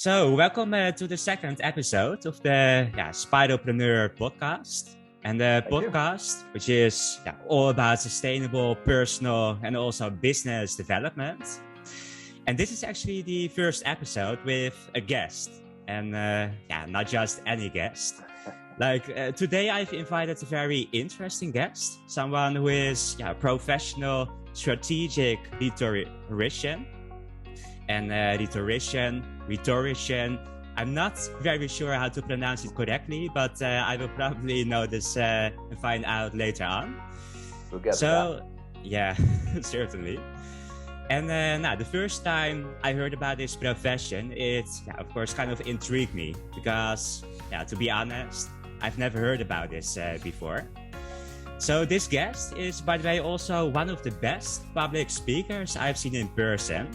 So, welcome to the second episode of the Spiderpreneur podcast. And the Thank you. podcast, which is all about sustainable, personal, and also business development. And this is actually the first episode with a guest. And not just any guest. Today, I've invited a very interesting guest, someone who is a professional, strategic rhetorician. And rhetorician. I'm not very sure how to pronounce it correctly, but I will probably know this and find out later on. We'll get that. Yeah, certainly. And the first time I heard about this profession, it, of course, kind of intrigued me because, to be honest, I've never heard about this before. So this guest is, by the way, also one of the best public speakers I've seen in person.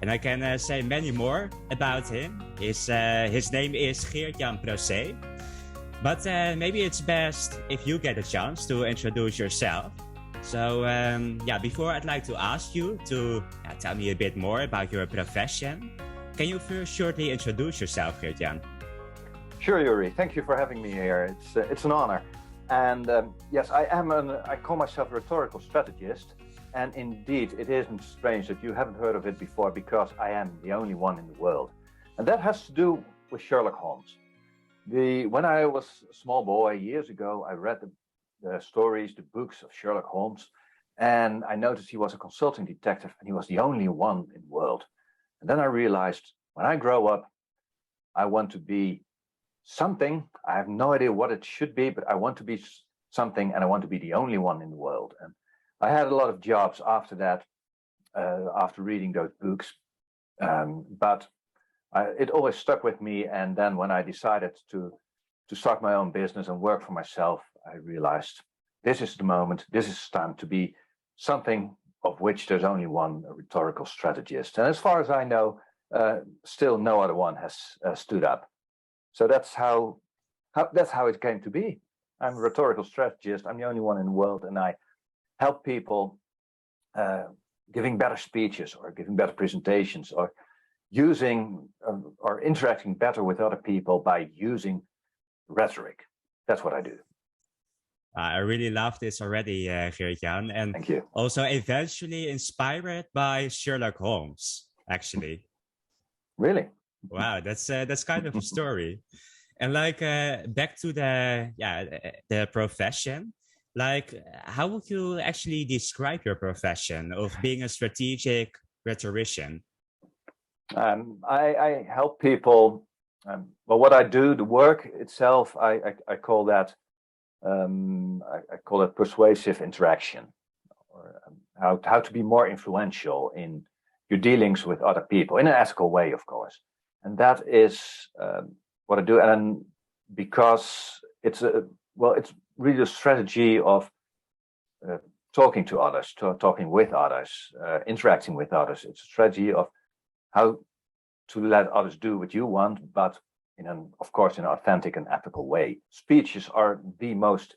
And I can say many more about him. His name is Geert-Jan Procee. But maybe it's best if you get a chance to introduce yourself. So before I'd like to ask you to tell me a bit more about your profession. Can you first shortly introduce yourself, Geert-Jan? Sure, Yuri. Thank you for having me here. It's an honor. And yes, I call myself a rhetorical strategist. And indeed, it isn't strange that you haven't heard of it before because I am the only one in the world. And that has to do with Sherlock Holmes. When I was a small boy years ago, I read the stories, the books of Sherlock Holmes, and I noticed he was a consulting detective and he was the only one in the world. And then I realized when I grow up, I want to be something. I have no idea what it should be, but I want to be something and I want to be the only one in the world. And I had a lot of jobs after that, after reading those books, but it always stuck with me. And then when I decided to start my own business and work for myself, I realized this is the moment, this is time to be something of which there's only one rhetorical strategist. And as far as I know, still no other one has stood up. So that's how it came to be. I'm a rhetorical strategist. I'm the only one in the world, and I help people giving better speeches or giving better presentations or using or interacting better with other people by using rhetoric. That's what I do. I really love this already, Geert-Jan. And thank you. Also eventually inspired by Sherlock Holmes, actually. Really? Wow, that's kind of a story. And back to the profession. How would you actually describe your profession of being a strategic rhetorician? I help people. What I do, the work itself, I call that I call it persuasive interaction, or how to be more influential in your dealings with other people in an ethical way, of course. And that is what I do. And because it's really the strategy of talking to others, talking with others, interacting with others. It's a strategy of how to let others do what you want, but of course, in an authentic and ethical way. Speeches are the most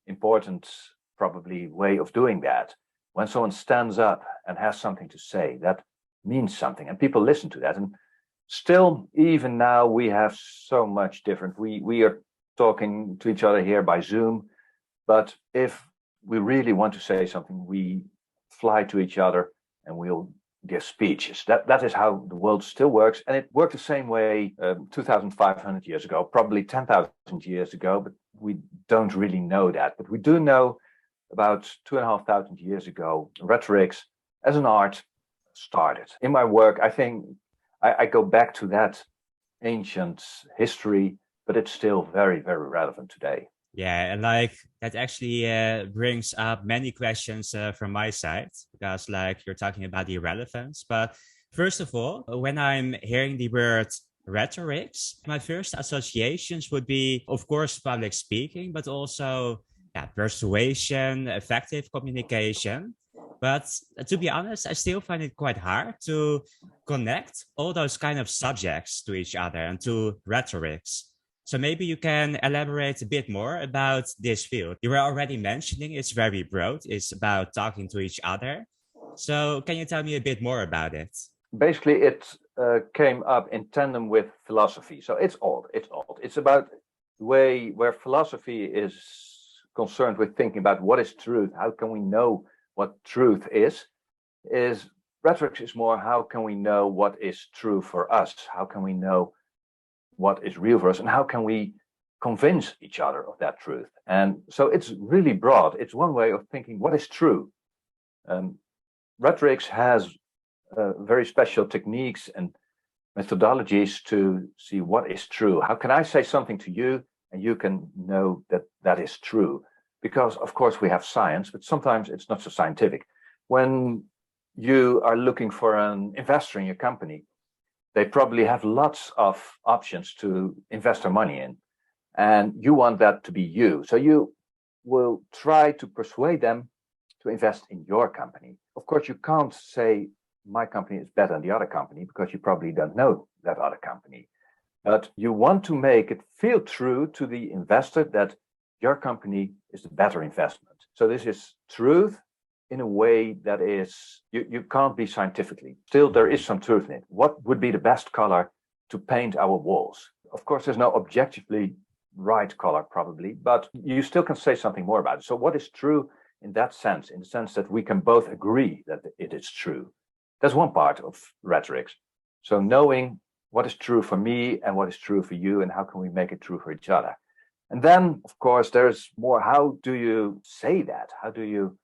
important, probably, way of doing that. When someone stands up and has something to say, that means something, and people listen to that. And still, even now, we have so much different. We are talking to each other here by Zoom, but if we really want to say something, we fly to each other and we'll give speeches. That is how the world still works, and it worked the same way 2,500 years ago, probably 10,000 years ago, but we don't really know that. But we do know about 2,500 years ago, rhetoric as an art started. In my work, I think I go back to that ancient history, but it's still very, very relevant today. Yeah, and that actually brings up many questions from my side, because you're talking about the relevance. But first of all, when I'm hearing the word rhetoric, my first associations would be, of course, public speaking, but also persuasion, effective communication. But to be honest, I still find it quite hard to connect all those kind of subjects to each other and to rhetorics. So maybe you can elaborate a bit more about this field. You were already mentioning it's very broad. It's about talking to each other. So can you tell me a bit more about it? Basically, came up in tandem with philosophy. So it's old. It's old. It's about the way where philosophy is concerned with thinking about what is truth. How can we know what truth is? Is rhetoric is more how can we know what is true for us? How can we know what is real for us? And how can we convince each other of that truth? And so it's really broad. It's one way of thinking what is true. Rhetoric has very special techniques and methodologies to see what is true. How can I say something to you and you can know that that is true? Because of course we have science, but sometimes it's not so scientific. When you are looking for an investor in your company, they probably have lots of options to invest their money in, and you want that to be you. So you will try to persuade them to invest in your company. Of course, you can't say my company is better than the other company because you probably don't know that other company. But you want to make it feel true to the investor that your company is the better investment. So this is truth in a way that is, you can't be scientifically. Still, there is some truth in it. What would be the best color to paint our walls? Of course, there's no objectively right color probably, but you still can say something more about it. So what is true in that sense, in the sense that we can both agree that it is true? That's one part of rhetoric. So knowing what is true for me and what is true for you and how can we make it true for each other? And then, of course, there's more, how do you say that? How do you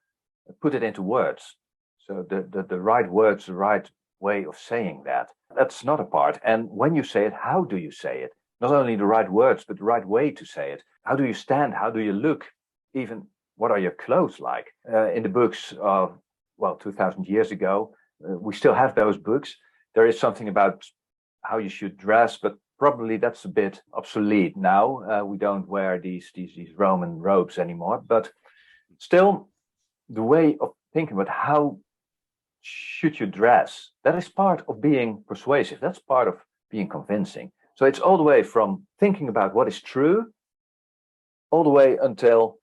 put it into words? So the right words, the right way of saying that, that's not a part. And when you say it, how do you say it? Not only the right words, but the right way to say it. How do you stand? How do you look? Even what are your clothes like? In the books of, 2000 years ago, we still have those books. There is something about how you should dress, but probably that's a bit obsolete now. We don't wear these Roman robes anymore, but still the way of thinking about how should you dress, that is part of being persuasive. That's part of being convincing. So it's all the way from thinking about what is true, all the way until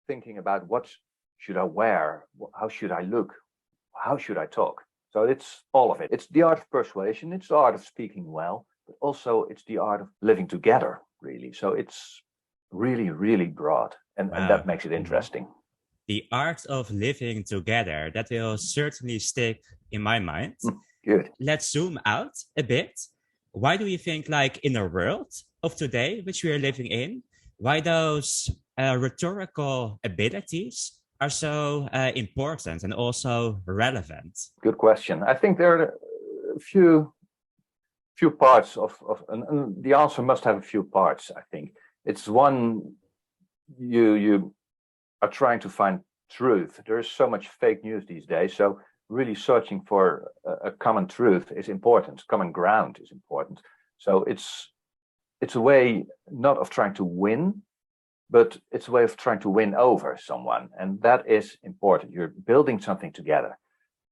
thinking about what should I wear, how should I look, how should I talk. So it's all of it. It's the art of persuasion, it's the art of speaking well, but also it's the art of living together, really. So it's really, really broad, and that makes it interesting. The art of living together, that will certainly stick in my mind. Good. Let's zoom out a bit. Why do you think, like in the world of today, which we are living in, why those rhetorical abilities are so important and also relevant? Good question. I think there are a few parts of and the answer must have a few parts. I think it's one, you are trying to find truth. There is so much fake news these days, so really searching for a common truth is important. Common ground is important. So it's a way not of trying to win, but it's a way of trying to win over someone, and that is important. You're building something together.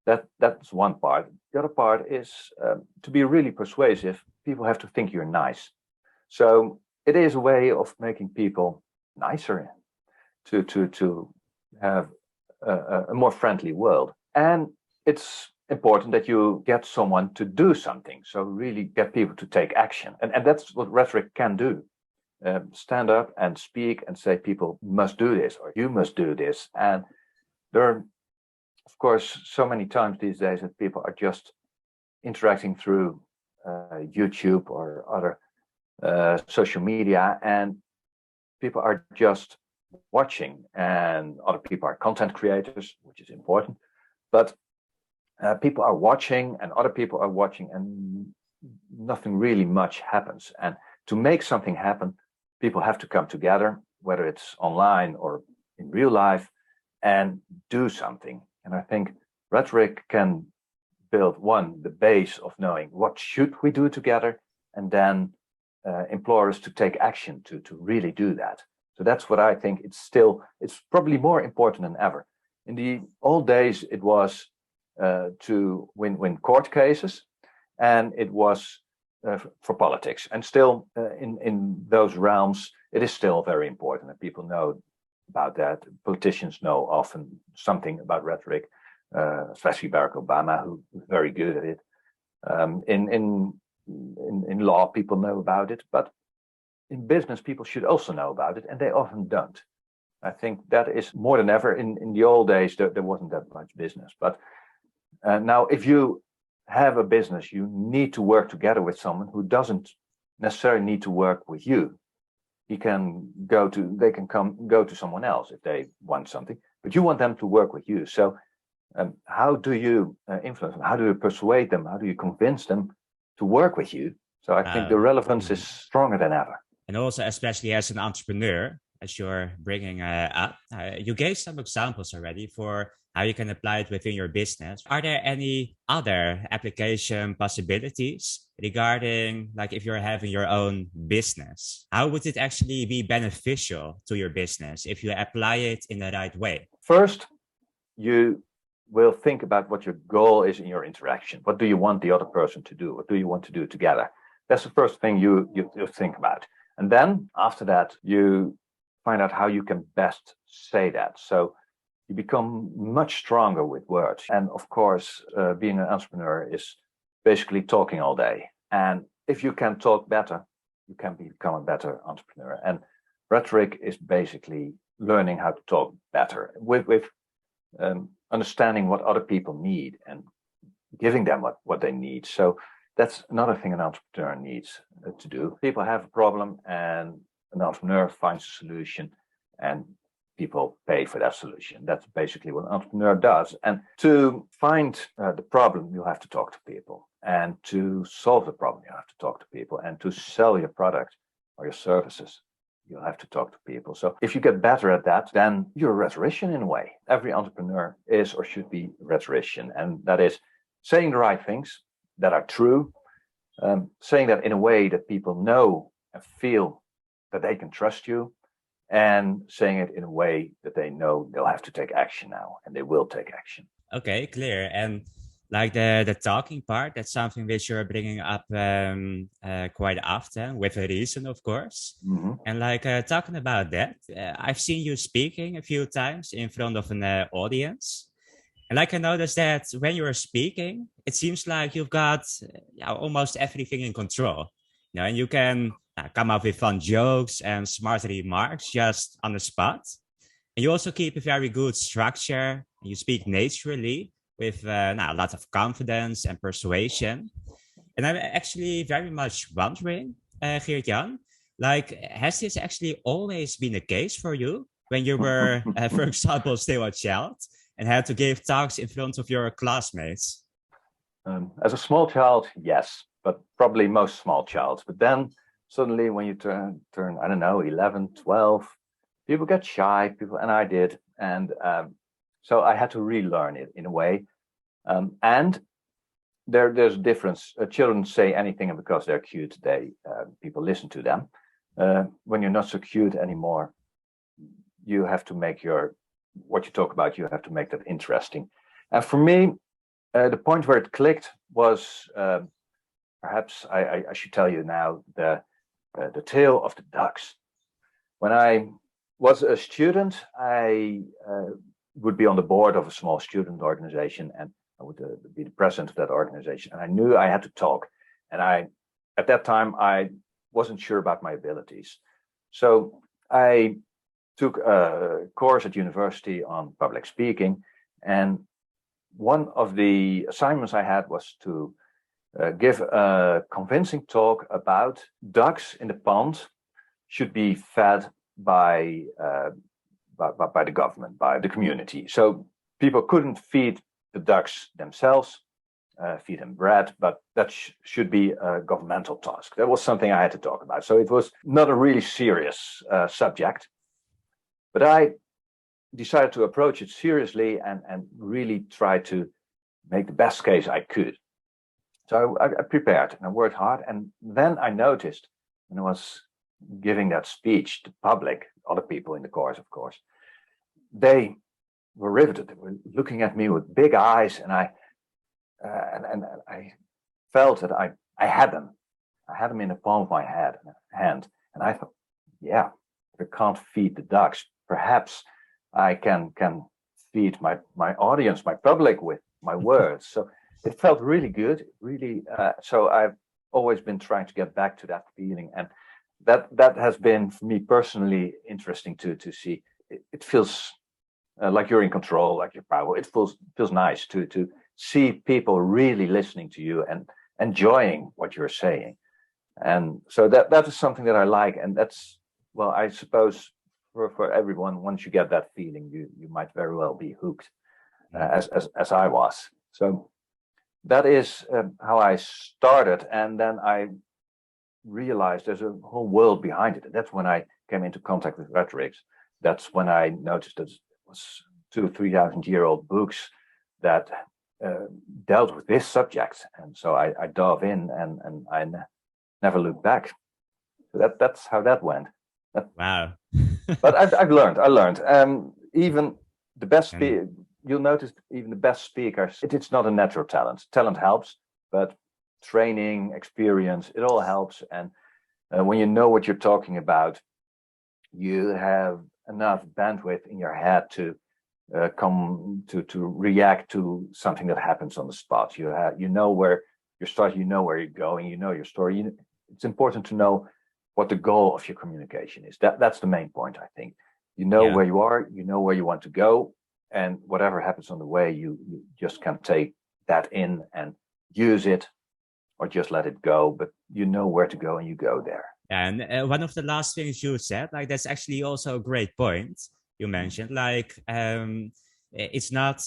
That's one part. The other part is to be really persuasive, people have to think you're nice. So it is a way of making people nicer, to have a more friendly world. And it's important that you get someone to do something. So really get people to take action. And that's what rhetoric can do. Stand up and speak and say people must do this or you must do this. And there are, of course, so many times these days that people are just interacting through YouTube or other social media, and people are just watching, and other people are content creators, which is important, but people are watching and other people are watching, and nothing really much happens. And to make something happen, people have to come together, whether it's online or in real life, and do something. And I think rhetoric can build, one, the base of knowing what should we do together, and then implore us to take action to really do that. So that's what I think. It's probably more important than ever. In the old days, it was to win court cases, and it was for politics. And still, in those realms, it is still very important that people know about that. Politicians know often something about rhetoric, especially Barack Obama, who's very good at it. In law, people know about it, but in business, people should also know about it, and they often don't. I think that is more than ever. In the old days, there wasn't that much business, but now if you have a business, you need to work together with someone who doesn't necessarily need to work with you. They can go to someone else if they want something, but you want them to work with you. So how do you influence them? How do you persuade them? How do you convince them to work with you? So I think the relevance is stronger than ever. And also, especially as an entrepreneur, as you're bringing up, you gave some examples already for how you can apply it within your business. Are there any other application possibilities regarding, like, if you're having your own business? How would it actually be beneficial to your business if you apply it in the right way? First, you will think about what your goal is in your interaction. What do you want the other person to do? What do you want to do together? That's the first thing you think about. And then after that, you find out how you can best say that. So you become much stronger with words. And of course, being an entrepreneur is basically talking all day. And if you can talk better, you can become a better entrepreneur. And rhetoric is basically learning how to talk better with understanding what other people need and giving them what they need. So that's another thing an entrepreneur needs to do. People have a problem and an entrepreneur finds a solution and people pay for that solution. That's basically what an entrepreneur does. And to find the problem, you have to talk to people. And to solve the problem, you have to talk to people. And to sell your product or your services, you'll have to talk to people. So if you get better at that, then you're a rhetorician in a way. Every entrepreneur is or should be a rhetorician. And that is saying the right things that are true, saying that in a way that people know and feel that they can trust you, and saying it in a way that they know they'll have to take action now, and they will take action. Okay, clear. And like the talking part, that's something which you're bringing up quite often, with a reason, of course. Mm-hmm. And like talking about that, I've seen you speaking a few times in front of an audience. And like I noticed that when you're speaking, it seems like you've got almost everything in control. You know, and you can come up with fun jokes and smart remarks just on the spot. And you also keep a very good structure. And you speak naturally with a lot of confidence and persuasion. And I'm actually very much wondering, Geert-Jan, like, has this actually always been the case for you when you were, for example, still a child and had to give talks in front of your classmates? As a small child, yes, but probably most small childs. But then suddenly when you turn, I don't know, 11, 12, people get shy, and I did. And so I had to relearn it in a way. And there's a difference. Children say anything, and because they're cute, people listen to them. When you're not so cute anymore, you have to make what you talk about, you have to make that interesting. And for me, the point where it clicked was, perhaps I should tell you now, the tale of the ducks. When I was a student, I would be on the board of a small student organization, and I would be the president of that organization. And I knew I had to talk. And at that time, I wasn't sure about my abilities. So I took a course at university on public speaking. And one of the assignments I had was to give a convincing talk about ducks in the pond should be fed by the government, by the community. So people couldn't feed the ducks themselves, feed them bread, but that should be a governmental task. That was something I had to talk about. So it was not a really serious subject, but I decided to approach it seriously and really try to make the best case I could. So I prepared and I worked hard. And then I noticed when I was giving that speech to public, other people in the course, of course, they were riveted. They were looking at me with big eyes, and I felt that I had them. I had them in the palm of my hand. And I thought, yeah, if I can't feed the ducks, perhaps I can feed my audience, my public, with my words. So it felt really good, really. So I've always been trying to get back to that feeling, and that has been for me personally interesting to see. It feels like you're in control, like you're powerful. It feels nice to see people really listening to you and enjoying what you're saying. And so that is something that I like, and that's, well, I suppose for everyone, once you get that feeling, you might very well be hooked, as I was. So that is how I started, and then I realized there's a whole world behind it. And that's when I came into contact with Rhetoric. That's when I noticed that it was 2,000-3,000-year-old books that dealt with this subject, and so I dove in, and I never looked back. So that's how that went. Wow. But I've learned. I learned. Even the best you'll notice even the best speakers, it's not a natural talent. Talent helps, but training, experience, it all helps. And when you know what you're talking about, you have enough bandwidth in your head to come to react to something that happens on the spot. You know where you're starting, you know where you're going, you know your story. It's important to know what the goal of your communication is. That's the main point, I think. You know where you are, you know where you want to go, and whatever happens on the way, you just can take that in and use it, or just let it go. But you know where to go, and you go there. And one of the last things you said, like that's actually also a great point you mentioned. Like it's not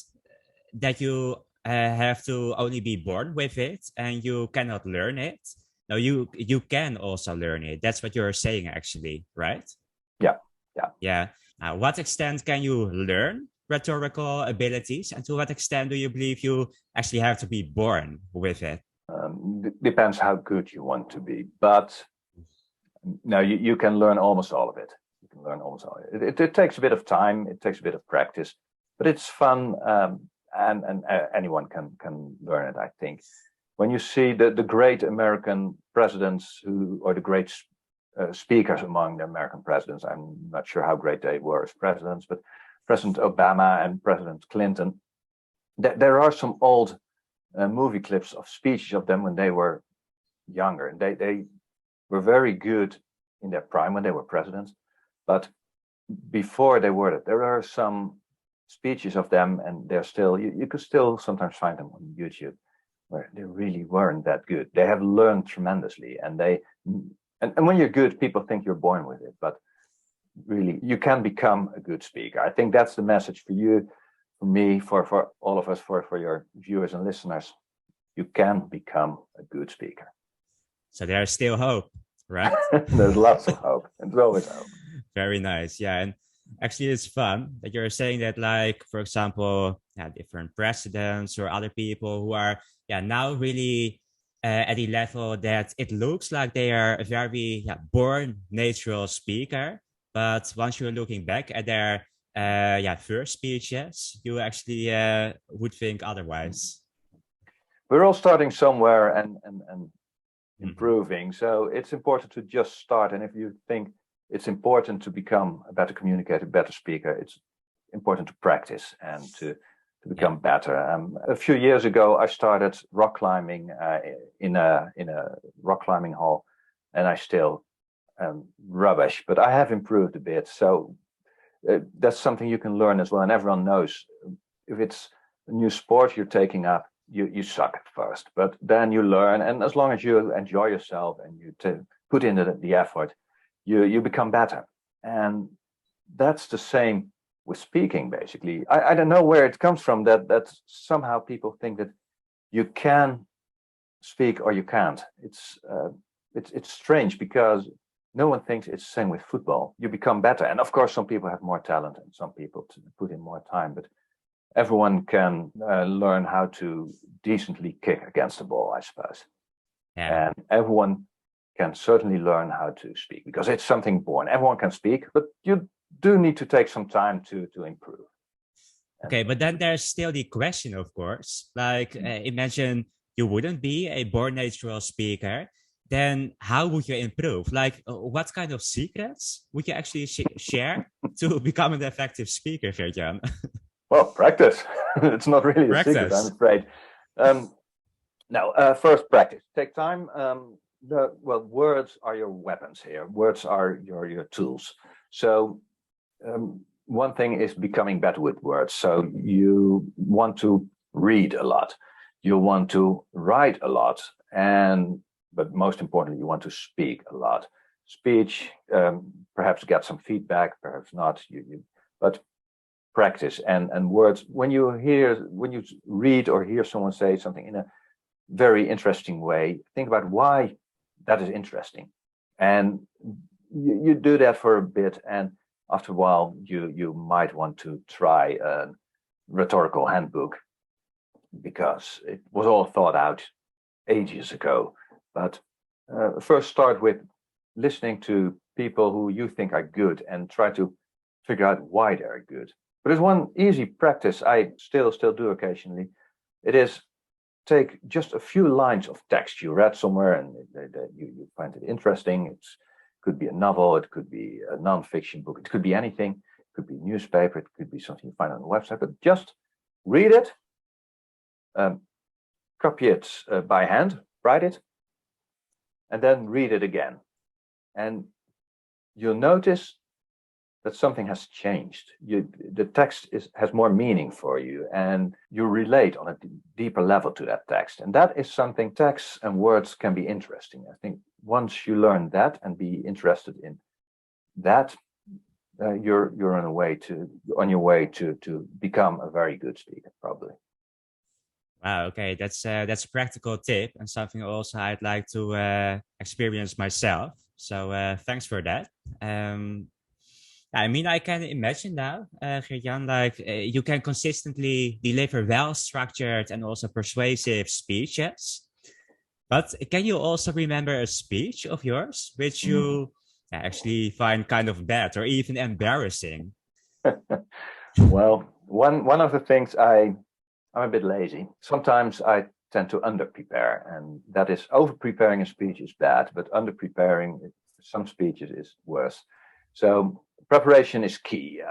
that you have to only be born with it and you cannot learn it. No, you can also learn it. That's what you're saying, actually, right? Yeah. What extent can you learn rhetorical abilities, and to what extent do you believe you actually have to be born with it? Depends how good you want to be, but no, you can learn almost all of it. You can learn almost all of it. It takes a bit of time, it takes a bit of practice, but it's fun, and anyone can learn it, I think. When you see the great American presidents or the great speakers among the American presidents, I'm not sure how great they were as presidents, but President Obama and President Clinton, there are some old movie clips of speeches of them when they were younger. They were very good in their prime when they were presidents, but before they were that, there are some speeches of them, and they're still, you could still sometimes find them on YouTube, where they really weren't that good. They have learned tremendously, and when you're good, people think you're born with it, but really you can become a good speaker. I think that's the message for you, for me, for all of us, for your viewers and listeners. You can become a good speaker. So there's still hope, right? There's lots of hope. There's always hope. Very nice. Yeah. And actually, it's fun that you're saying that, like, for example, different presidents or other people who are now really at a level that it looks like they are a very born natural speaker. But once you're looking back at their first speeches, you actually would think otherwise. We're all starting somewhere and improving. So it's important to just start. And if you think it's important to become a better communicator, better speaker, it's important to practice and to become better. A few years ago, I started rock climbing in a rock climbing hall, and I still rubbish, but I have improved a bit. So that's something you can learn as well. And everyone knows if it's a new sport you're taking up, you suck at first, but then you learn. And as long as you enjoy yourself and you put in the effort, you become better. And that's the same with speaking, basically. I don't know where it comes from that somehow people think that you can speak or you can't. It's strange, because no one thinks it's the same with football. You become better. And of course, some people have more talent and some people put in more time, but everyone can learn how to decently kick against the ball, I suppose. Yeah. And everyone can certainly learn how to speak, because it's something born. Everyone can speak, but you do need to take some time to improve. Okay, but then there's still the question, of course, like imagine you wouldn't be a born natural speaker, then how would you improve? Like what kind of secrets would you actually share to become an effective speaker, Geert-Jan? Well, practice. It's not really a secret, I'm afraid. Now, first practice. Take time. Words are your weapons here. Words are your tools. So one thing is becoming better with words. So you want to read a lot. You want to write a lot. But most importantly, you want to speak a lot. Speech, perhaps get some feedback, perhaps not. But practice and words. When you read or hear someone say something in a very interesting way, think about why that is interesting, and you do that for a bit, and after a while you might want to try a rhetorical handbook, because it was all thought out ages ago. But first start with listening to people who you think are good and try to figure out why they're good. But there's one easy practice I still do occasionally. It is take just a few lines of text you read somewhere and you find it interesting. It could be a novel, it could be a non-fiction book, it could be anything, it could be a newspaper, it could be something you find on a website, but just read it, copy it by hand, write it, and then read it again. And you'll notice that something has changed. The text has more meaning for you, and you relate on a deeper level to that text. And that is something, text and words can be interesting. I think once you learn that and be interested in that, you're on your way to become a very good speaker, probably. Wow, okay, that's a practical tip and something also I'd like to experience myself. So thanks for that. I mean, I can imagine now, Geert-Jan, like you can consistently deliver well-structured and also persuasive speeches. But can you also remember a speech of yours which you actually find kind of bad or even embarrassing? Well, one of the things I'm a bit lazy. Sometimes I tend to under-prepare, and that is, over-preparing a speech is bad, but under-preparing some speeches is worse. So preparation is key.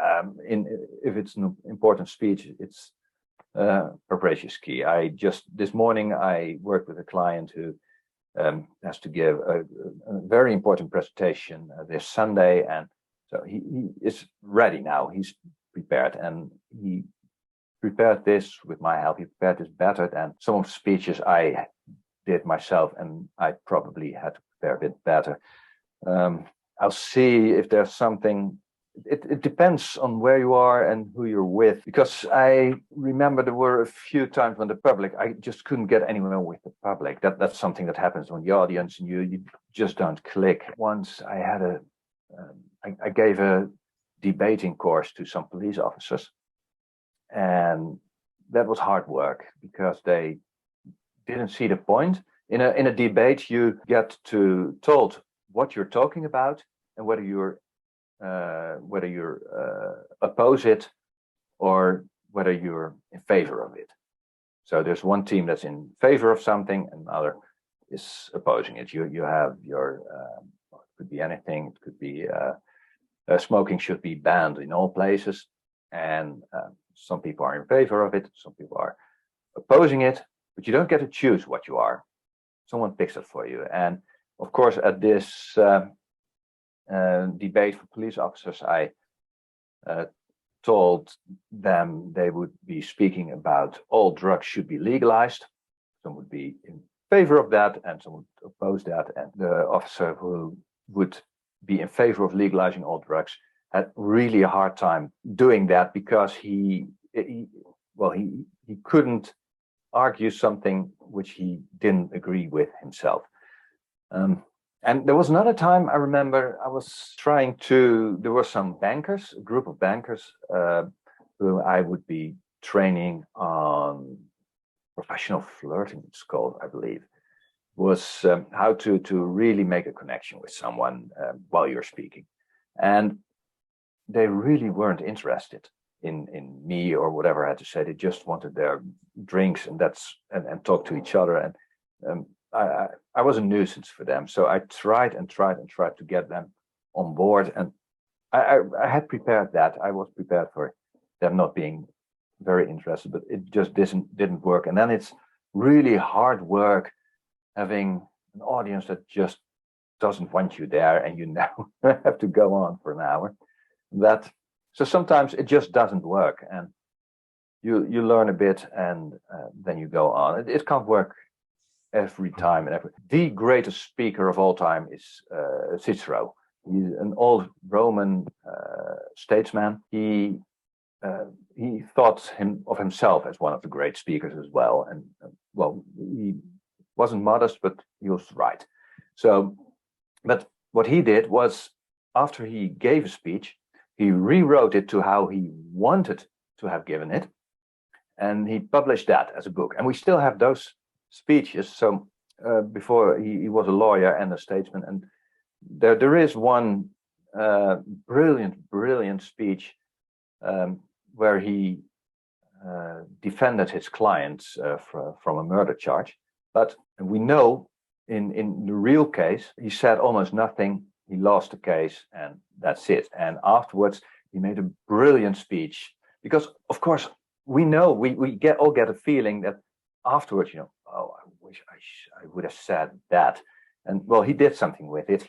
If it's an important speech, it's preparation is key. This morning I worked with a client who has to give a very important presentation this Sunday, and so he is ready now. He's prepared, and he prepared this with my help. He prepared this better than some of the speeches I did myself, and I probably had to prepare a bit better. I'll see if there's something. It depends on where you are and who you're with, because I remember there were a few times when the public, I just couldn't get anywhere with the public. That's something that happens when the audience and you just don't click. Once I had I gave a debating course to some police officers, and that was hard work because they didn't see the point. In a debate, you get told what you're talking about and whether you oppose it or whether you're in favor of it. So there's one team that's in favor of something and another is opposing it. You have your it could be anything. It could be smoking should be banned in all places, and some people are in favor of it, some people are opposing it, but you don't get to choose what you are. Someone picks it for you. And of course, at this debate for police officers, I told them they would be speaking about all drugs should be legalized. Some would be in favor of that, and some would oppose that. And the officer who would be in favor of legalizing all drugs had really a hard time doing that because he couldn't argue something which he didn't agree with himself. And there was another time I remember there were some bankers, a group of bankers who I would be training on professional flirting, it's called, I believe, was how to really make a connection with someone while you're speaking. And they really weren't interested in me or whatever I had to say. They just wanted their drinks and talk to each other. And I was a nuisance for them. So I tried to get them on board. And I had prepared that. I was prepared for them not being very interested, but it just didn't work. And then it's really hard work having an audience that just doesn't want you there, and you now have to go on for an hour. So sometimes it just doesn't work, and you learn a bit, and then you go on. It can't work every time. The greatest speaker of all time is Cicero. He's an old Roman statesman. He thought of himself as one of the great speakers as well, and he wasn't modest, but he was right. So, but what he did was, after he gave a speech, he rewrote it to how he wanted to have given it, and he published that as a book. And we still have those speeches. So before he was a lawyer and a statesman, and there is one brilliant speech where he defended his clients from a murder charge. But we know in the real case, he said almost nothing. He lost the case, and that's it. And afterwards, he made a brilliant speech, because, of course, we know we all get a feeling that afterwards, oh, I wish I would have said that. And well, he did something with it.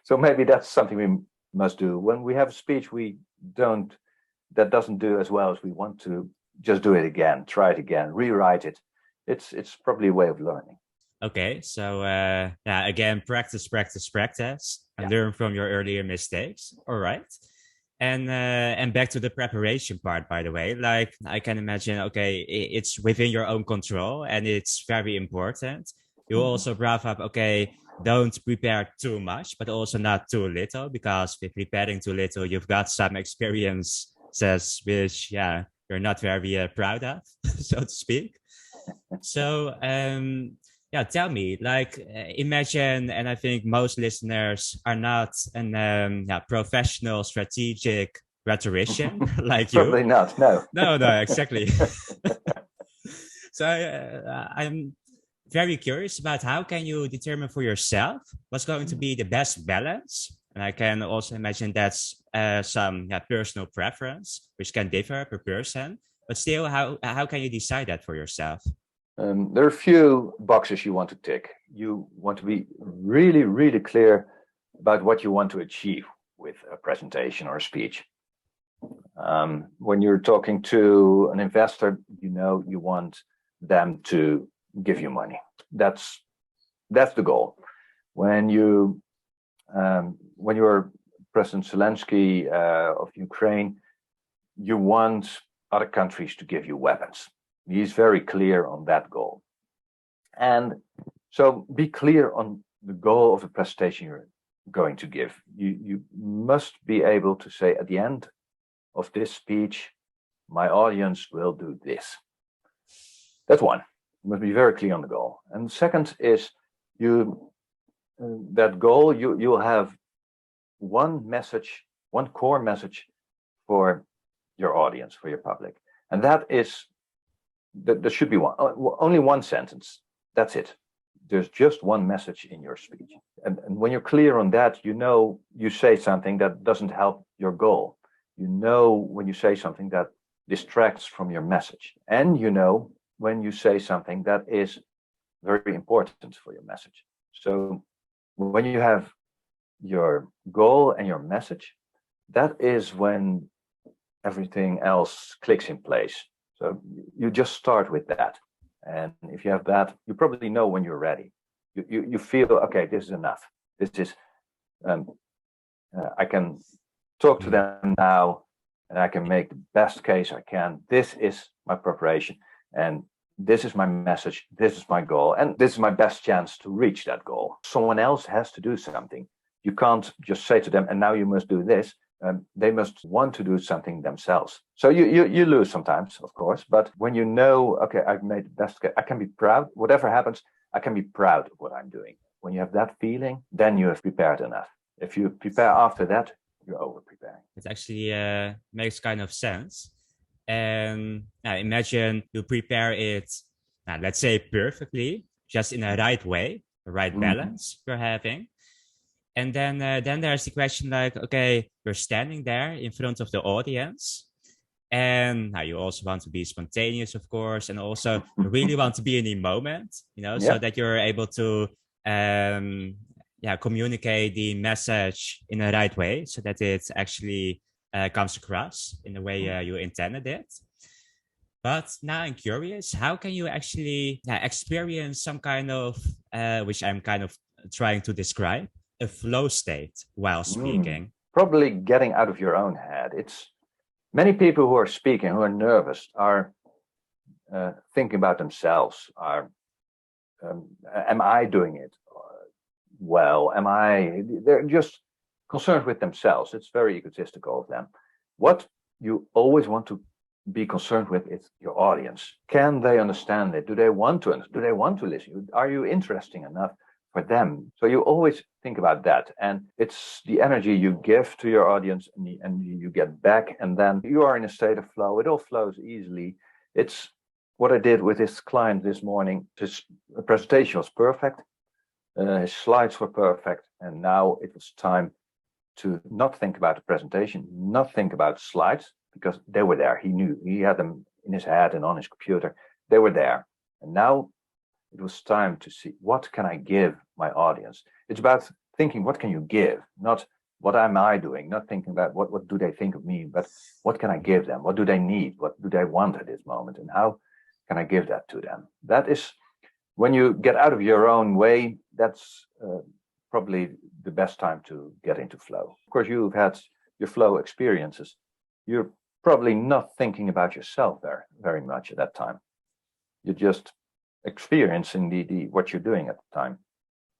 So maybe that's something we must do when we have a speech that doesn't do as well as we want to. Just do it again, try it again, rewrite it. It's probably a way of learning. Okay, so again, practice, and learn from your earlier mistakes. All right. And back to the preparation part, by the way, like I can imagine, okay, it's within your own control and it's very important. You also brought up, okay, don't prepare too much, but also not too little, because with preparing too little, you've got some experiences which, you're not very proud of, so to speak. So, tell me, like, imagine, and I think most listeners are not a professional strategic rhetorician like you. Probably not, no. No, exactly. So I'm very curious about how can you determine for yourself what's going to be the best balance? And I can also imagine that's some personal preference, which can differ per person. But still, how can you decide that for yourself? There are a few boxes you want to tick. You want to be really, really clear about what you want to achieve with a presentation or a speech. When you're talking to an investor, you want them to give you money. That's the goal. When you're President Zelensky of Ukraine, you want other countries to give you weapons. He's very clear on that goal. And so be clear on the goal of the presentation you're going to give. You must be able to say at the end of this speech, my audience will do this. That's one. You must be very clear on the goal. And second is that goal, you'll have one message, one core message for your audience, for your public. And that is, there should be only one sentence. That's it. There's just one message in your speech. And when you're clear on that, you say something that doesn't help your goal. When you say something that distracts from your message. And when you say something that is very important for your message. So when you have your goal and your message, that is when everything else clicks in place. So you just start with that. And if you have that, you probably know when you're ready. You feel, okay, this is enough. This is, I can talk to them now, and I can make the best case I can. This is my preparation, and this is my message. This is my goal, and this is my best chance to reach that goal. Someone else has to do something. You can't just say to them, and now you must do this. They must want to do something themselves. So you lose sometimes, of course, but when okay, I've made the best case, I can be proud. Whatever happens, I can be proud of what I'm doing. When you have that feeling, then you have prepared enough. If you prepare after that, you're over-preparing. It actually makes kind of sense. And imagine you prepare it, let's say perfectly, just in a right way, the right balance you're having. And then there's the question like, okay, you're standing there in front of the audience And now you also want to be spontaneous, of course, and also really want to be in the moment, so Yeah. that you're able to communicate the message in the right way so that it actually comes across in the way you intended it. But now I'm curious, how can you actually experience some kind of, which I'm kind of trying to describe, a flow state while speaking? Probably getting out of your own head. It's many people who are speaking, who are nervous, are thinking about themselves. Am I doing it well? They're just concerned with themselves. It's very egotistical of them. What you always want to be concerned with is your audience. Can they understand it? Do they want to listen? Are you interesting enough for them? So you always think about that. And it's the energy you give to your audience and the energy you get back. And then you are in a state of flow. It all flows easily. It's what I did with this client this morning. His presentation was perfect. His slides were perfect. And now it was time to not think about the presentation, not think about slides, because they were there. He knew, he had them in his head and on his computer. They were there. And now it was time to see, what can I give my audience? It's about thinking, what can you give? Not what am I doing? Not thinking about what do they think of me, but what can I give them? What do they need? What do they want at this moment? And how can I give that to them? That is, when you get out of your own way, that's probably the best time to get into flow. Of course, you've had your flow experiences. You're probably not thinking about yourself very much at that time. You're just experiencing the what you're doing at the time.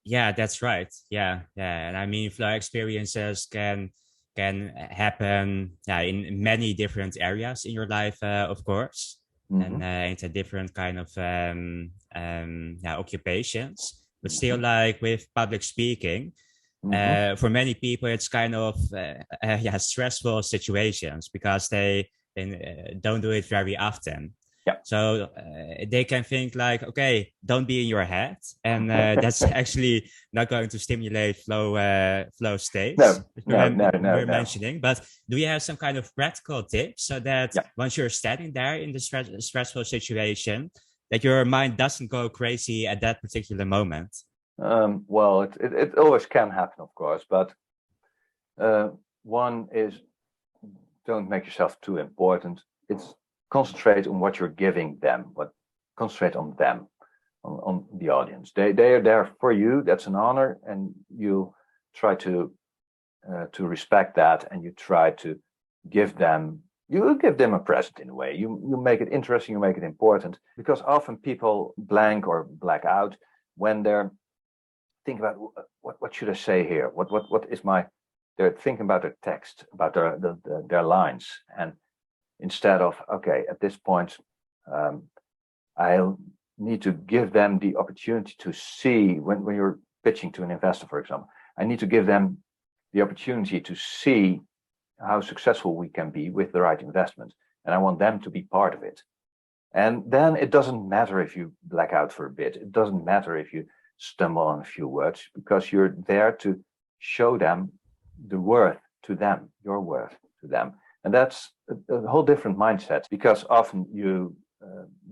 Yeah, that's right. Yeah. And I mean, flow experiences can happen in many different areas in your life, of course, and into different kind of occupations. But still, like with public speaking, for many people, it's kind of stressful situations because they don't do it very often. Yeah. So they can think like, okay, don't be in your head, and that's actually not going to stimulate flow states. No. Mentioning. But do you have some kind of practical tips so that once you're standing there in the stressful situation, that your mind doesn't go crazy at that particular moment? Well, it always can happen, of course, but one is, don't make yourself too important. It's concentrate on what you're giving them, concentrate on them, on the audience. They are there for you. That's an honor, and you try to respect that, and you try to give them a present in a way. You make it interesting, you make it important, because often people blank or black out when they're thinking about what should I say here? What is my? They're thinking about their text, about their lines, and instead of, okay, at this point, I'll need to give them the opportunity to see, when you're pitching to an investor, for example, I need to give them the opportunity to see how successful we can be with the right investment. And I want them to be part of it. And then it doesn't matter if you black out for a bit. It doesn't matter if you stumble on a few words, because you're there to show them the worth to them, your worth to them. And that's a whole different mindset, because often you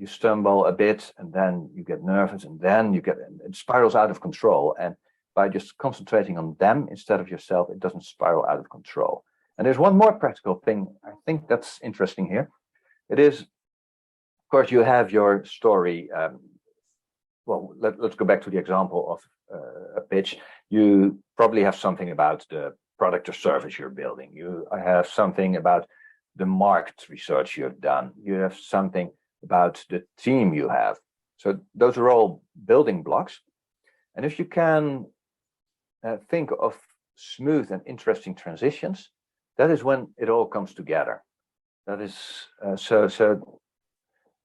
stumble a bit, and then you get nervous, and then it spirals out of control. And by just concentrating on them instead of yourself, it doesn't spiral out of control. And there's one more practical thing I think that's interesting here. It is, of course, you have your story. Well, let's go back to the example of a pitch. You probably have something about the product or service you're building. You have something about the market research you've done. You have something about the team you have. So those are all building blocks. And if you can think of smooth and interesting transitions, that is when it all comes together. That is so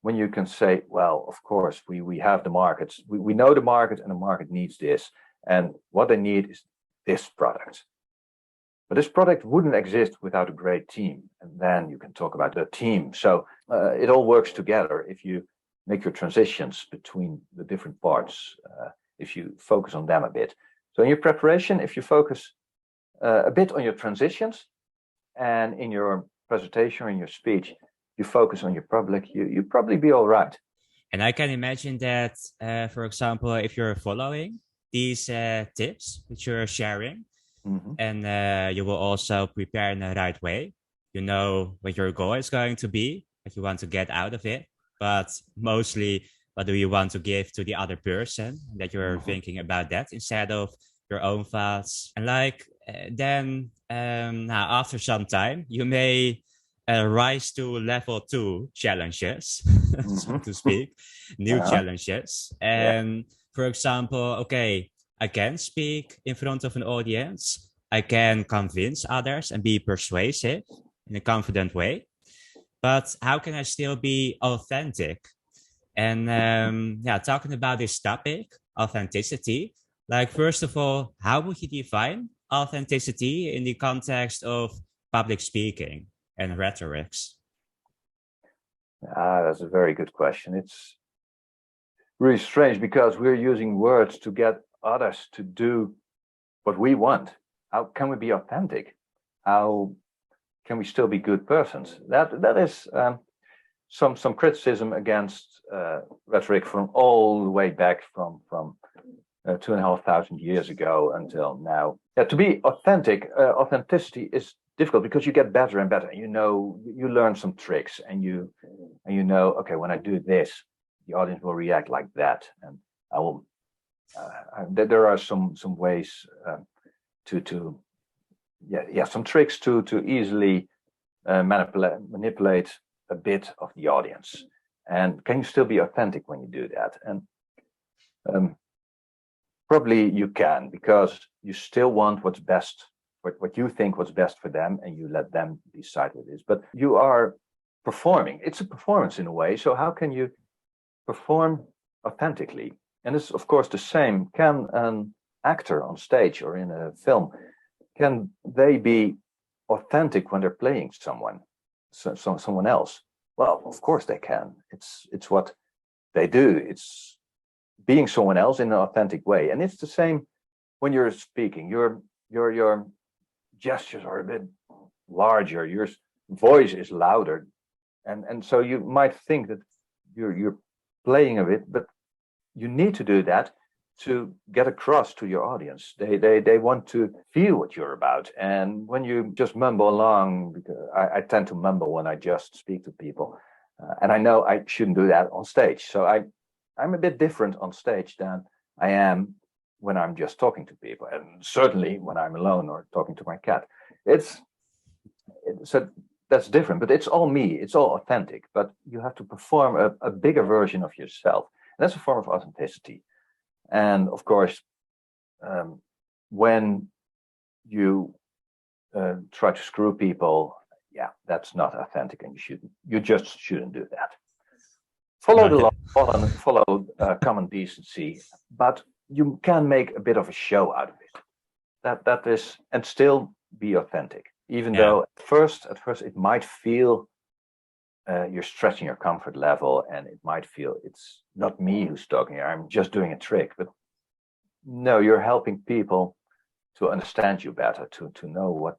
when you can say, well, of course, we have the markets. We know the market, and the market needs this. And what they need is this product. But this product wouldn't exist without a great team. And then you can talk about the team. So it all works together if you make your transitions between the different parts, if you focus on them a bit. So in your preparation, if you focus a bit on your transitions, and in your presentation or in your speech, you focus on your public, you probably be all right. And I can imagine that, for example, if you're following these tips that you're sharing, and you will also prepare in the right way, you know what your goal is going to be, what you want to get out of it, but mostly what do you want to give to the other person, that you're thinking about that instead of your own thoughts. And then now after some time, you may rise to level 2 challenges, so to speak, new challenges. And for example, okay, I can speak in front of an audience. I can convince others and be persuasive in a confident way. But how can I still be authentic? And talking about this topic, authenticity, like first of all, how would you define authenticity in the context of public speaking and rhetorics? That's a very good question. It's really strange because we're using words to get others to do what we want. How can we be authentic? How can we still be good persons? That is some criticism against rhetoric from all the way back from 2,500 years ago until now. Yeah, to be authentic, authenticity is difficult because you get better and better. You learn some tricks, and you know, okay, when I do this, the audience will react like that, and I will. There are some ways some tricks to easily manipulate a bit of the audience. And can you still be authentic when you do that? And probably you can, because you still want what's best, what you think what's best for them, and you let them decide what it is. But you are performing. It's a performance in a way. So how can you perform authentically? And it's, of course, the same. Can an actor on stage or in a film, can they be authentic when they're playing someone else? Well, of course they can. It's what they do. It's being someone else in an authentic way. And it's the same when you're speaking. Your gestures are a bit larger. Your voice is louder, and so you might think that you're playing a bit, but you need to do that to get across to your audience. They want to feel what you're about. And when you just mumble along, because I tend to mumble when I just speak to people, and I know I shouldn't do that on stage. So I'm a bit different on stage than I am when I'm just talking to people, and certainly when I'm alone or talking to my cat. So that's different, but it's all me. It's all authentic. But you have to perform a bigger version of yourself. And that's a form of authenticity. And of course, when you try to screw people, that's not authentic, and you just shouldn't do that. Follow the law, follow common decency, but you can make a bit of a show out of it. That is, and still be authentic, even though at first it might feel you're stretching your comfort level, and it might feel it's not me who's talking here, I'm just doing a trick. But no, you're helping people to understand you better, to know what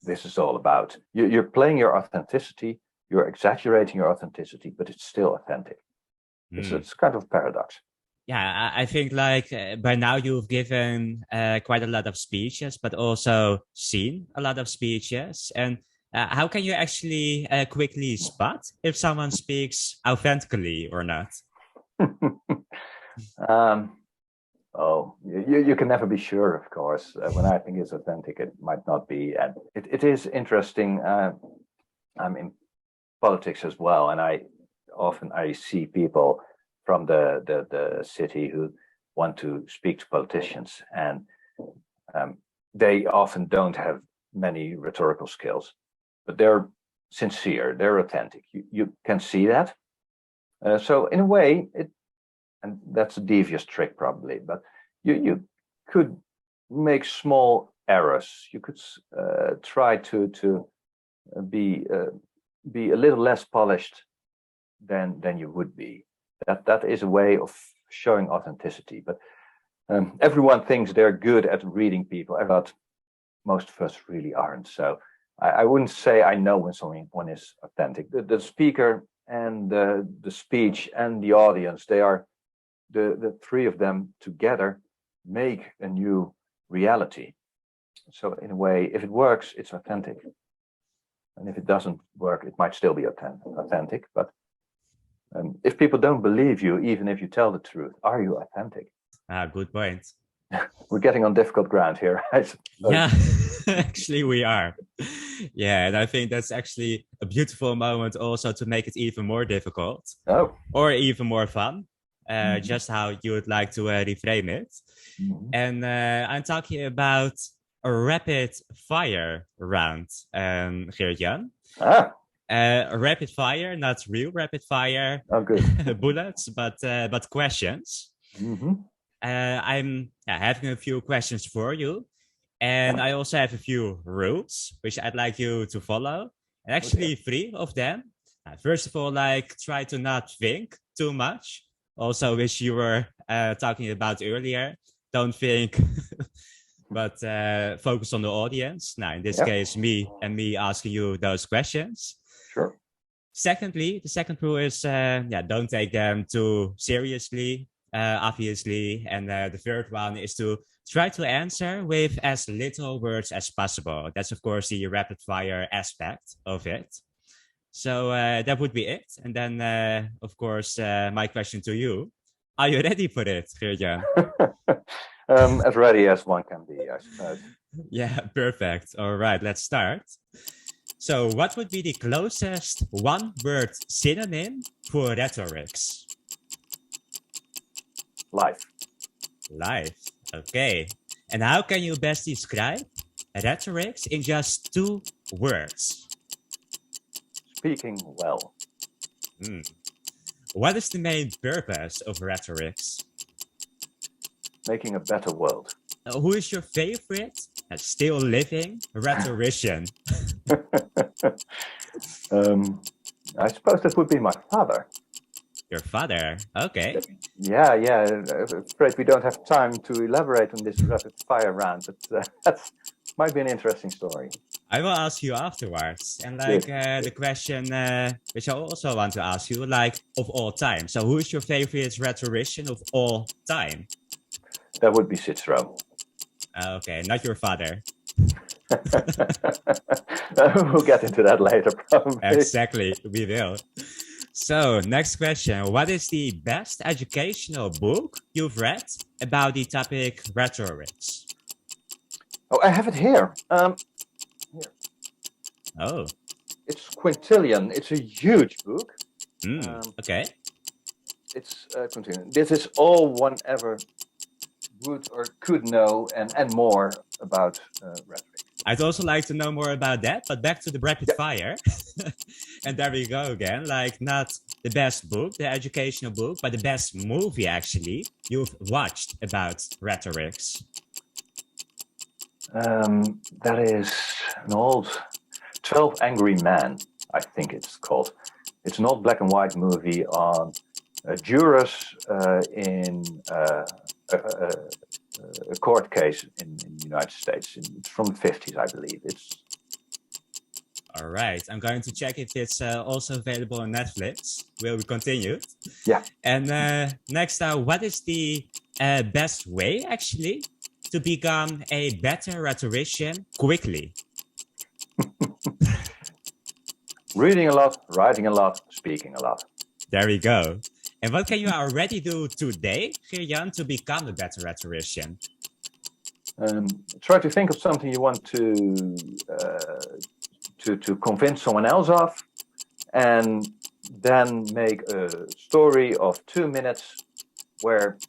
this is all about. You're playing your authenticity, you're exaggerating your authenticity, but it's still authentic. It's kind of a paradox. Yeah, I think by now you've given quite a lot of speeches, but also seen a lot of speeches. And how can you actually quickly spot if someone speaks authentically or not? You can never be sure, of course. When I think it's authentic, it might not be. And it is interesting. I'm in politics as well, and I see people from the city who want to speak to politicians, and they often don't have many rhetorical skills, but they're sincere, they're authentic. You can see that. So in a way, and that's a devious trick probably, but you could make small errors. You could try to be a little less polished than you would be. That is a way of showing authenticity. But everyone thinks they're good at reading people, but most of us really aren't. So I wouldn't say I know when someone is authentic. The speaker and the speech and the audience, they are the three of them together make a new reality. So in a way, if it works, it's authentic. And if it doesn't work, it might still be authentic. But if people don't believe you, even if you tell the truth, are you authentic? Good point. We're getting on difficult ground here, I suppose. Yeah, actually we are. Yeah, and I think that's actually a beautiful moment also to make it even more difficult. Oh. Or even more fun. Just how you would like to reframe it. Mm-hmm. And I'm talking about a rapid fire round, Geert-Jan. A rapid fire, not real rapid fire. Oh, good. Bullets, but questions. Mm-hmm. I'm having a few questions for you. And I also have a few rules, which I'd like you to follow. And actually, 3 of them. First of all, try to not think too much. Also, which you were talking about earlier. Don't think, but focus on the audience. Now, in this case, me asking you those questions. Sure. Secondly, the second rule is, don't take them too seriously, obviously. And the third one is to try to answer with as little words as possible. That's, of course, the rapid fire aspect of it. So that would be it. And then, of course, my question to you. Are you ready for it, Geert-Jan? As ready as one can be, I suppose. Yeah, perfect. All right, let's start. So what would be the closest one-word synonym for rhetorics? Life. Life. Okay. And how can you best describe rhetorics in just 2 words? Speaking well. What is the main purpose of rhetorics? Making a better world. Who is your favorite still living rhetorician? I suppose that would be my father. Your father? Okay. Yeah. I'm afraid we don't have time to elaborate on this rapid fire round, but that might be an interesting story. I will ask you afterwards. And the question which I also want to ask you, of all time. So who is your favorite rhetorician of all time? That would be Cicero. Okay, not your father. We'll get into that later, probably. Exactly, we will. So, next question. What is the best educational book you've read about the topic rhetorics? Oh, I have it here. Here. Oh. It's quintillion. It's a huge book. Okay. It's quintillion. This is all one ever would or could know and more about rhetoric. I'd also like to know more about that, but back to the rapid fire. And there we go again. Not the best book, the educational book, but the best movie, actually, you've watched about rhetorics. That is an old 12 Angry Men, I think it's called. It's an old black and white movie on jurors in a court case in the United States. It's from the 50s, I believe. All right. I'm going to check if it's also available on Netflix. Will we continue? Yeah. And next, what is the best way, actually, to become a better rhetorician quickly? Reading a lot, writing a lot, speaking a lot. There we go. And what can you already do today, Geert-Jan, to become a better rhetorician? Try to think of something you want to convince someone else of, and then make a story of 2 minutes where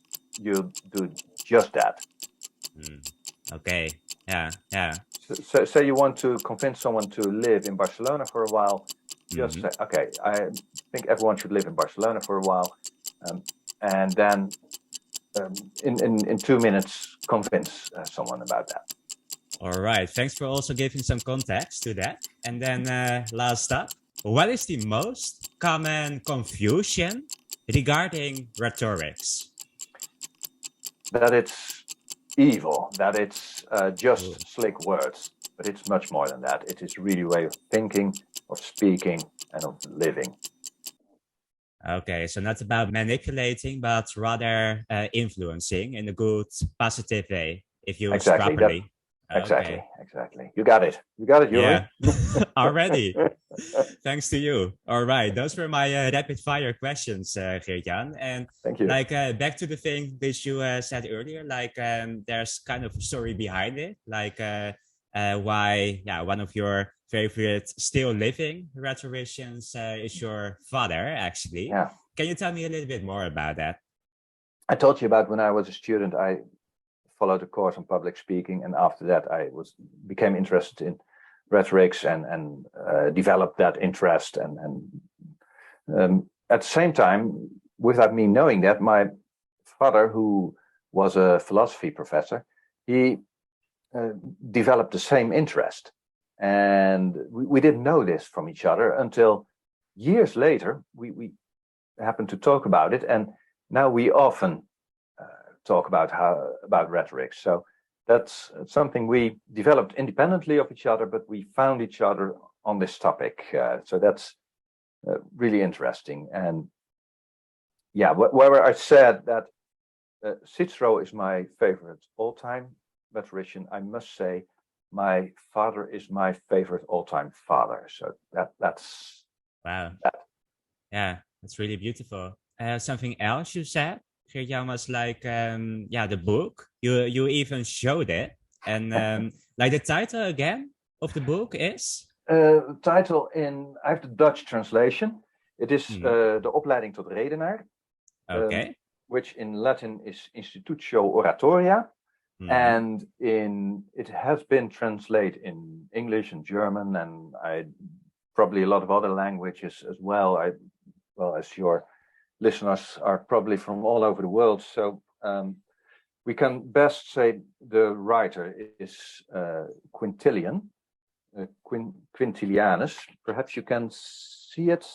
you do just that. Okay. Yeah. So say you want to convince someone to live in Barcelona for a while. Just say, okay, I think everyone should live in Barcelona for a while, and then in 2 minutes convince someone about that. All right. Thanks for also giving some context to that. And then last up, what is the most common confusion regarding rhetorics? That it's evil, that it's just slick words. but it's much more than that. It is really a way of thinking, of speaking, and of living. Okay, so not about manipulating, but rather influencing in a good, positive way if used Exactly. properly. Exactly. Okay. Exactly. You got it. You got it, Yuri. Yeah, already. Thanks to you. All right, those were my rapid fire questions, Geert-Jan. And Thank you. like back to the thing that you said earlier, like there's kind of a story behind it, like why, yeah, one of your favorite still living rhetoricians is your father, actually. Yeah. Can you tell me a little bit more about that? I told you about when I was a student, I followed a course on public speaking, and after that, I became interested in rhetorics and developed that interest. And at the same time, without me knowing that, my father, who was a philosophy professor, he developed the same interest. And we didn't know this from each other until years later. We happened to talk about it, and now we often talk about rhetoric. So that's something we developed independently of each other, but we found each other on this topic. So that's really interesting. And yeah, where I said that Cicero is my favorite all-time rhetorician, I must say my father is my favorite all-time father. So that's Wow. that. Yeah, that's really beautiful. Something else you said, Geert-Jan, was like, yeah, the book. You even showed it, and like the title again of the book is. Title I have the Dutch translation. It is De opleiding tot redenaar. Okay. Which in Latin is Institutio Oratoria, and it has been translated in English and German, and probably a lot of other languages as well. As your listeners are probably from all over the world, so we can best say the writer is Quintilianus. Perhaps you can see it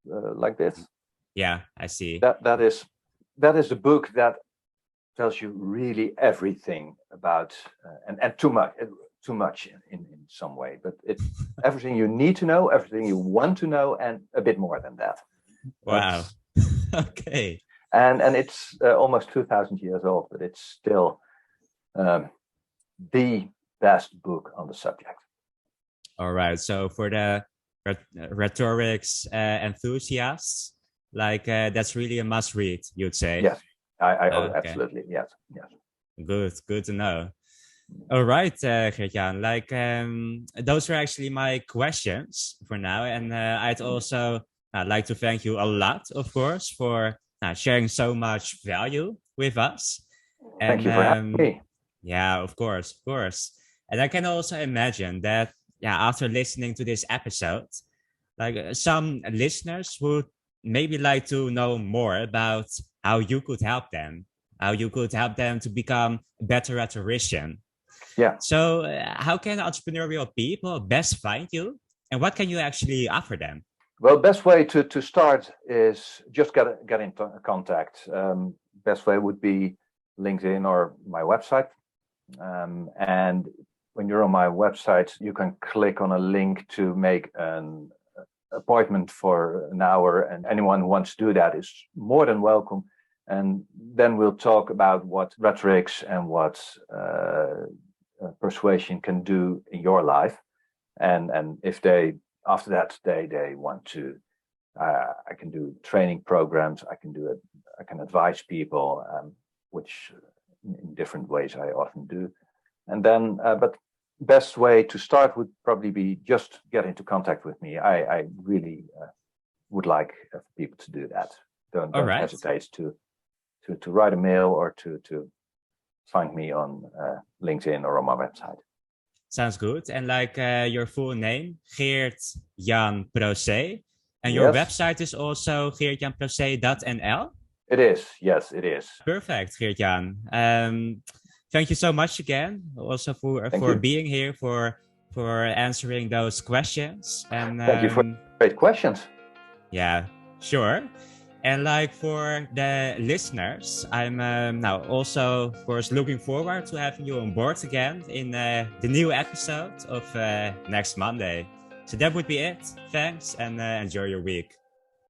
like this. Yeah, I see. That is the book that tells you really everything about and too much in some way, but it's everything you need to know, everything you want to know, and a bit more than that. Wow. Okay. And it's almost 2,000 years old, but it's still the best book on the subject. All right. So for the rhetorics enthusiasts, like that's really a must read, you'd say. Yes, I absolutely, yes. Good to know. All right, Geert-Jan, like those are actually my questions for now, and I'd also like to thank you a lot, of course, for sharing so much value with us. And, thank you for having me. Yeah, of course. And I can also imagine that, yeah, after listening to this episode, like some listeners would maybe like to know more about how you could help them to become a better rhetorician. Yeah. So how can entrepreneurial people best find you, and what can you actually offer them? Well, best way to start is just get in contact. Best way would be LinkedIn or my website. And when you're on my website, you can click on a link to make an appointment for an hour, and anyone who wants to do that is more than welcome. And then we'll talk about what rhetorics and what persuasion can do in your life. And if after that they want to, I can do training programs. I can advise people, which in different ways I often do. And then, but best way to start would probably be just get into contact with me. I really would like people to do that. Don't hesitate to write a mail or to find me on LinkedIn or on my website. Sounds good. And like your full name, Geert-Jan Procee, and your website is also geertjanprocee.nl? It is. Yes, it is. Perfect, Geert-Jan. Thank you so much again, also for being here, for answering those questions. And thank you for great questions. Yeah, sure. And like for the listeners, I'm now also, of course, looking forward to having you on board again in the new episode of next Monday. So that would be it. Thanks and enjoy your week.